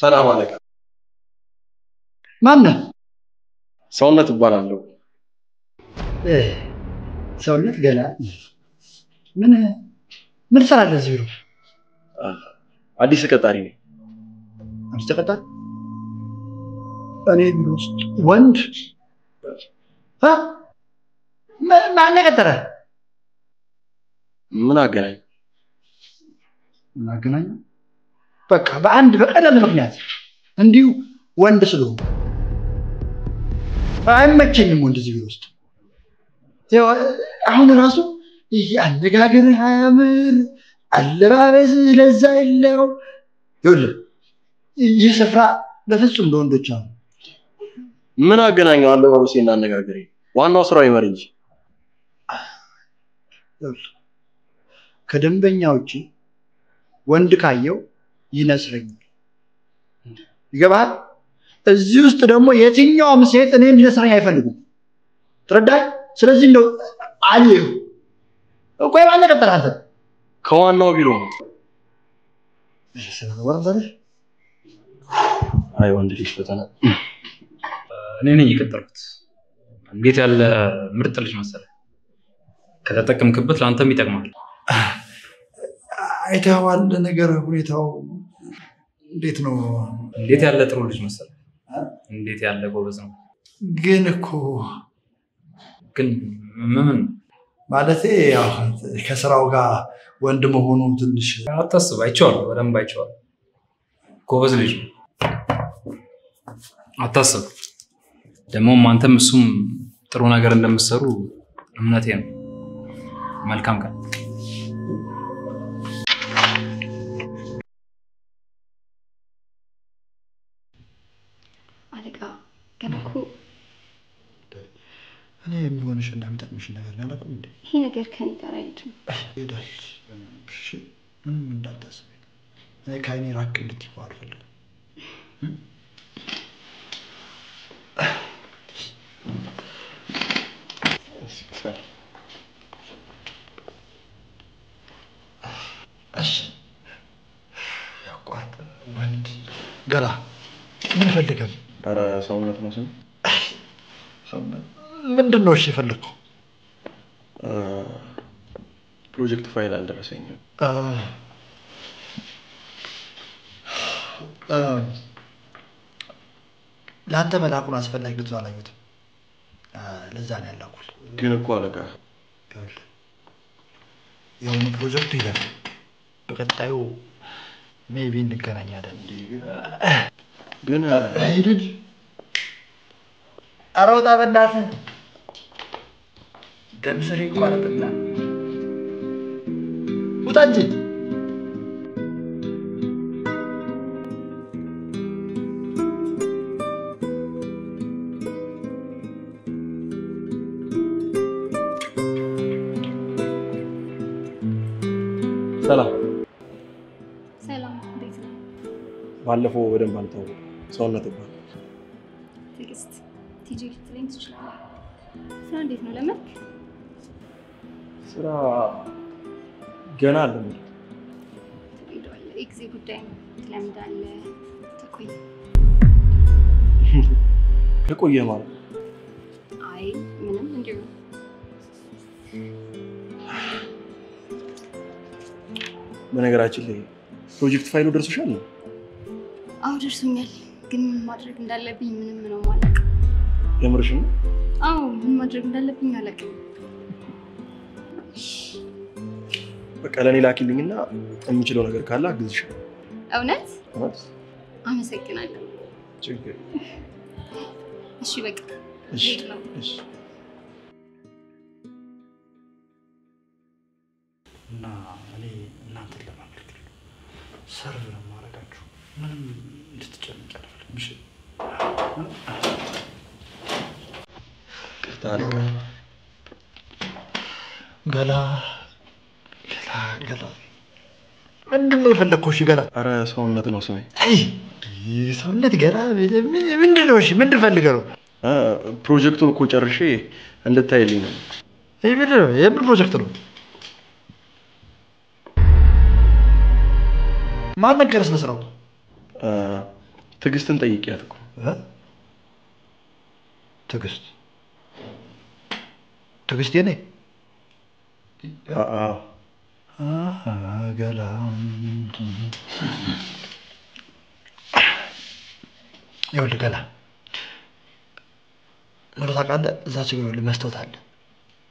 ሰላም አለካ ማን ሰውነት እባላለሁ ሰውነት ገና ምን ሰራለ ቢሮ አዲስ ተቀጣሪ ነኝ አዲስ ተቀጣሪ እኔ ቢሮ ውስጥ ወንድ ማን ቀጠረ ምን አገናኝ በቃ በአንድ በቀላል ምክንያት እንዲሁ ወንድ ስለሆነ አይመቸኝም ወንድ ቢሮ ውስጥ አሁን ራሱ ያነጋገር አያምር አለባበስ ለዛ የለው ይኸውልህ ይህ ስፍራ በፍጹም ለወንዶች ነው ምን አገናኘው አለባበሴና አነጋገሬ ዋናው ስራው ይመር እንጂ ከደንበኛ ውጪ ወንድ ካየው ይነስረኛል ይገባል እዚህ ውስጥ ደግሞ የትኛውም ሴት እኔን እንዲነስረኝ አይፈልጉም ትረዳኝ ስለዚህ ነው አልየው ቆይ ማን ቀጠረ አንተ ከዋናው ቢሮ ነው አይ ወንድ ልጅ ፈተና እኔ ነኝ የቀጠርኩት እንዴት ያለ ምርጥ ልጅ መሰለ ከተጠቀምክበት ላንተም ይጠቅማል አይተዋል ነገር ሁኔታው እንዴት ነው እንዴት ያለ ጥሩ ልጅ መሰለ እንዴት ያለ ጎበዝ ነው ግን እኮ ምን ማለቴ ያው ከስራው ጋር ወንድ መሆኑ ትንሽ አታስብ አይቼዋለሁ በደንብ አይቼዋለሁ ጎበዝ ልጅ ነው አታስብ ደግሞ አንተም እሱም ጥሩ ነገር እንደምትሰሩ እምነቴ ነው መልካም ቀን አለቃ ገናኩ እኔ የሚሆንሽ እንደምጠቅምሽ ነገር ያላቀም እንዴ ይሄ ነገር ከኔ ጋር አይደለም ይዳል እሺ ምንም እንዳታስብ እኔ ካይኔ ራቅ እንድትይው አልፈልግም እሺ ያቋርጥ ወንድ ገላ ምን ፈልገህ ኧረ ሰውነት ነው ስም ምንድነው እሺ ፈልገው ፕሮጀክት ፋይል አልደረሰኝም ላንተ መላኩን አስፈላጊ ልትው አላየሁትም ለዛ ነው ያላኩት ግን እኮ አለቃ የሆነ ፕሮጀክት ይላል በቀጣዩ ሜቢ እንገናኛለን ግን አይደል አሮጣ በእናትህ ደምሰሪ እንኳን በእና ውጣ እንጂ ሰላም እንዴት ነው ባለፈው በደንብ አንተው ሰውነት ይባላል ትግስት ቲጂ ትሬን ትችላለህ ስራ እንዴት ነው ለመልክ ስራ ገና አለ ይደዋል ኤክዜ ጉዳይ ለምዳለ ተቆየ ማለት አይ ምንም እንዲሁ በነገራችን ላይ ፕሮጀክት ፋይሉ ደርሶሻል አው ደርሶኛል ግን ምን ማድረግ እንዳለብኝ ምንም ነው ማለት የምርሽ ነው አው ምን ማድረግ እንዳለብኝ አላውቅም በቃ ለኔ ላኪልኝና የምችለው ነገር ካለ አግዝሻለሁ እውነት አመሰግናለሁ ችግር እሺ በቃ እሺ እሺ እና እኔ እናንተን ለማምለክ ሰርቭ ነው ማረጋችሁ ምንም እንድትጨነቅ አልፈልግም እሺ ቅርታል ገላ ምንድነው የፈለግከው? እሺ ገላ ኧረ ሰውነት ነው ስሜ። አይ ሰውነት ገላ ምንድነው? እሺ ምንድን ፈልገህ ነው? ፕሮጀክቱን እኮ ጨርሼ እንድታይልኝ ነው። ይሄ ምንድነው? የምን ፕሮጀክት ነው? ማን ነገረህ ስለ ስራው? ትዕግስትን ጠይቂያት እኮ ትዕግስት የኔ ገላ ይኸውልህ ገላ ምን ታውቃለህ? እዛች ጋር መስታወት አለ።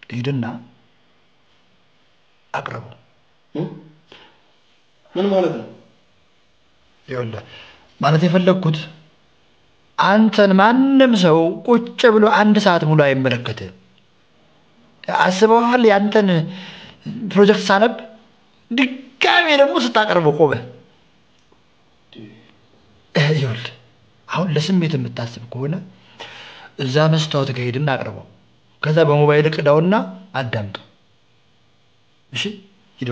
ሂድና አቅርበው። ምን ማለት ነው? ይኸውልህ ማለት የፈለግኩት አንተን ማንም ሰው ቁጭ ብሎ 1 ሰዓት ሙሉ አይመለከትም። አስበዋል? ያንተን ፕሮጀክት ሳነብ ድጋሜ ደግሞ ስታቀርበው ቆመህ ይኸውልህ አሁን ለስሜት የምታስብ ከሆነ እዛ መስታወት ጋር ሄድና አቅርበው። ከዛ በሞባይል ቅዳውና አዳምጠው። እሺ ሂድ።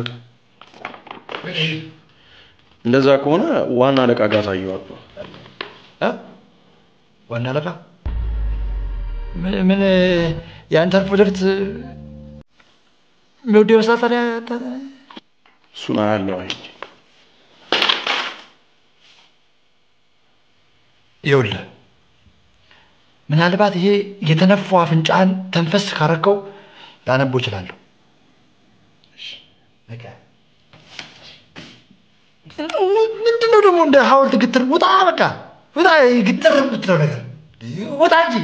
እንደዛ ከሆነ ዋና አለቃ ጋር አሳየዋለሁ። ዋና አለቃ ምን የአንተን ፕሮጀክት የሚወደው ይመስላል? እሱን አያለው። ይኸውልህ ምናልባት ይሄ የተነፋው አፍንጫህን ተንፈስ ካረከው ላነበው እችላለሁ። ምንድነው ደግሞ እንደ ሐውልት ግትር? ውጣ በቃ ውጣ። ግትር የምትለው ነገር ውጣ እንጂ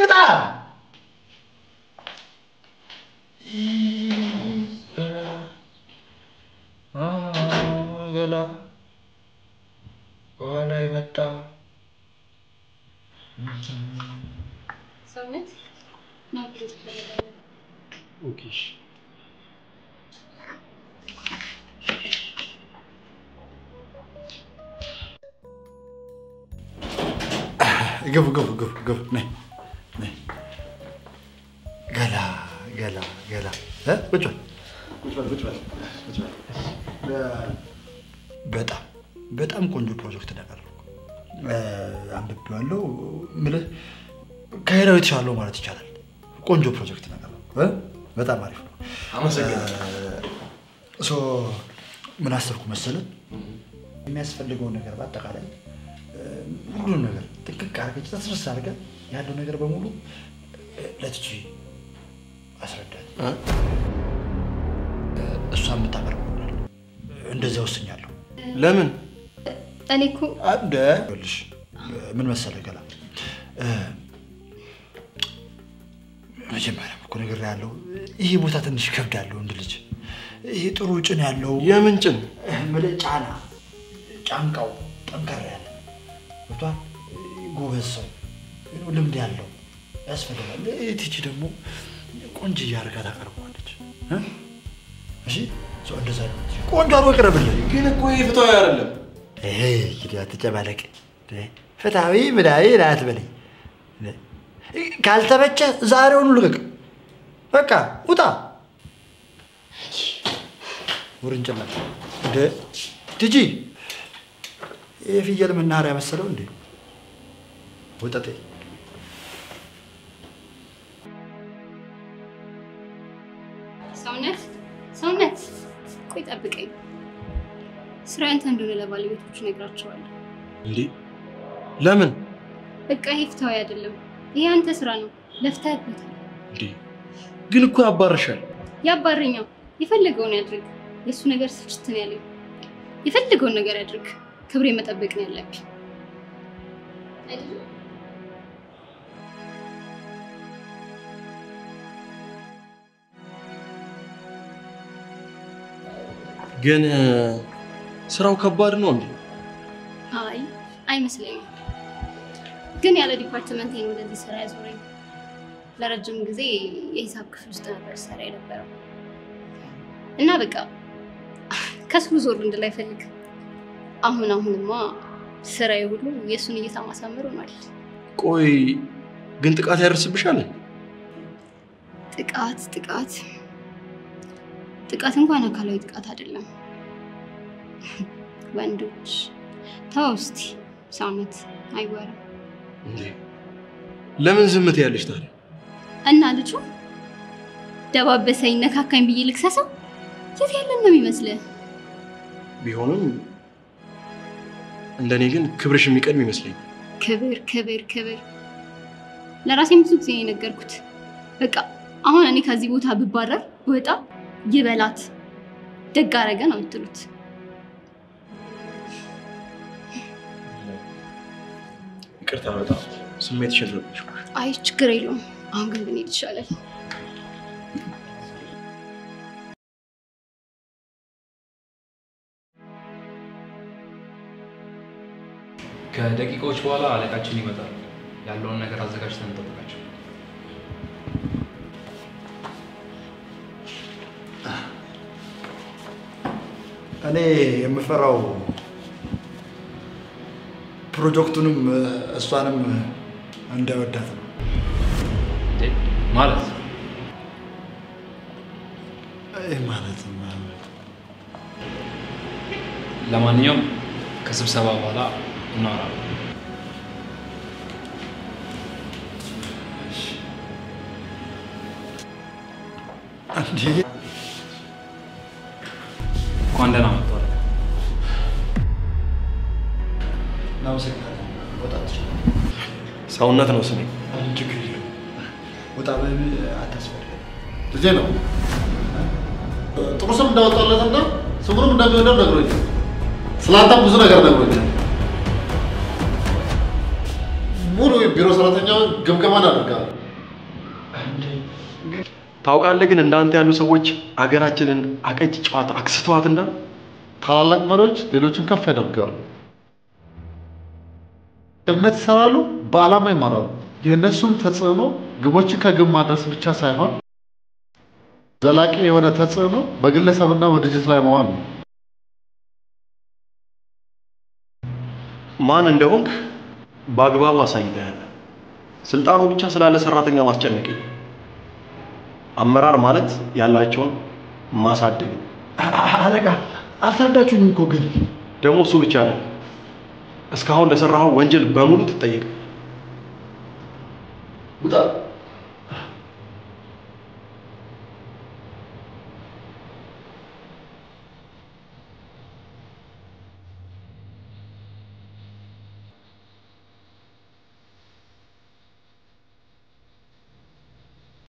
ውጣ። ገላ በኋላ የመጣ ሰውነት ማግኘት ይፈልጋል። ኦኬ ግብ ነይ ገላ ቁጭ በል። በጣም ቆንጆ ፕሮጀክት ነበር። አንብቤዋለሁ። ምልህ ከሄዳው የተሻለው ማለት ይቻላል። ቆንጆ ፕሮጀክት ነበር። በጣም አሪፍ ነው። አመሰግናለሁ። ምን አሰብኩ መሰለህ? የሚያስፈልገው ነገር በአጠቃላይ ሁሉንም ነገር ጥቅቅ አድርገህ ተስረስ አድርገህ ያለው ነገር በሙሉ ለትጂ አስረዳት። እሷን የምታቀርበው እንደዚያ ወስኛለሁ። ለምን? እኔ እኮ ይኸውልሽ ምን መሰለህ ገላ መጀመሪያ እኮ ነገር ያለው ይሄ ቦታ ትንሽ ከብዳለሁ እንደ ልጅ። ይሄ ጥሩ ጭን ያለው የምን ጭን? ጫንቃው ጠንከር ያለ ወጣ ጎበዝ ሰው ልምድ ያለው ያስፈልጋል። ትጂ ደግሞ ቆንጆ ያርጋ ታቀርበዋለች። እሺ እንደዛ ነው። ቆንጆ አድርጎ ቀረበልኝ። ግን እኮ ይሄ ፍትሃዊ አይደለም። አትጨማለቅ። ፍትሃዊ ምናዊ አትበለኝ። ካልተመቸ ዛሬውኑ ልቀቅ። በቃ ውጣ። ውርንጭላ ትጂ የፍየል መናኸሪያ መሰለው እንዴ? ወጣቴ ሰውነት ቆይ ጠብቀኝ። ስራ ያንተ እንደሆነ ለባለቤቶቹ ነግራቸዋለሁ። እንዴ ለምን? በቃ ይሄ ፍትሃዊ አይደለም። ይሄ አንተ ስራ ነው፣ ለፍተህበታል። እንዴ ግን እኮ ያባርሻል። ያባረኛው የፈለገውን ያድርግ። የእሱ ነገር ስልችት ነው ያለኝ። የፈለገውን ነገር ያድርግ። ክብሬ መጠበቅ ነው ያለብኝ አይደል? ግን ስራው ከባድ ነው እንዴ? አይ አይመስለኝም። ግን ያለ ዲፓርትመንት ነው ወደዚህ ስራ ያዞረኝ። ለረጅም ጊዜ የሂሳብ ክፍል ውስጥ ነበር ስራ የነበረው እና በቃ ከስሩ ዞር እንድል አይፈልግም። አሁንማ ስራዬ ሁሉ የእሱን እይታ ማሳመር ሆኗል። ቆይ ግን ጥቃት ያደርስብሻል? ጥቃት እንኳን አካላዊ ጥቃት አይደለም። ወንዶች ተው እስቲ ሰውነት አይወራም እንዴ? ለምን ዝም ትያለሽ ታዲያ? እና ልጁ ደባበሰኝ ነካካኝ ብዬ ልክሰሰው? የት ያለን ነው የሚመስልህ? ቢሆንም እንደኔ ግን ክብርሽ የሚቀድም ይመስለኝ። ክብር ክብር ክብር ለራሴም ብዙ ጊዜ የነገርኩት በቃ አሁን እኔ ከዚህ ቦታ ብባረር ወጣ ይበላት ደግ አደረገ ነው የምትሉት። ይቅርታ በጣም ስሜትሽን ረብሽ። አይ ችግር የለውም። አሁን ግን ብንሄድ ይሻላል። ከደቂቃዎች በኋላ አለቃችን ይመጣል። ያለውን ነገር አዘጋጅተን እንጠብቃቸው። እኔ የምፈራው ፕሮጀክቱንም እሷንም እንዳይወዳት ነው። ማለት ለማንኛውም ከስብሰባ በኋላ እናወራለን። እንኳን ደህና መጣህ። ሰውነት ነው ስሜ። ወጣ አታስፈልግም። ልጄ ነው ጥሩ ስም እንዳወጣለትና ስሙንም እንደሚወደው ነግሮኛል። ስላንተም ብዙ ነገር ነግሮኛል። ሙሉ ቢሮ ሰራተኛው ግምገማን አድርጋለሁ። ታውቃለህ ግን እንዳንተ ያሉ ሰዎች አገራችንን አቀጭ ጨዋታ አክስተዋትና ታላላቅ መሪዎች ሌሎችን ከፍ ያደርጋሉ። እምነት ይሰራሉ፣ በዓላማ ይማራሉ። የእነሱም ተጽዕኖ ግቦችን ከግብ ማድረስ ብቻ ሳይሆን ዘላቂ የሆነ ተጽዕኖ በግለሰብና በድርጅት ላይ መዋል ነው። ማን እንደሆንክ በአግባቡ አሳይተሃል። ስልጣኑ ብቻ ስላለ ሰራተኛ ማስጨነቅ። አመራር ማለት ያላቸውን ማሳደግ። አለቃ አልታዳችሁም እኮ ግን ደግሞ እሱ ብቻ ነው። እስካሁን ለሰራኸው ወንጀል በሙሉ ትጠየቅ። ውጣ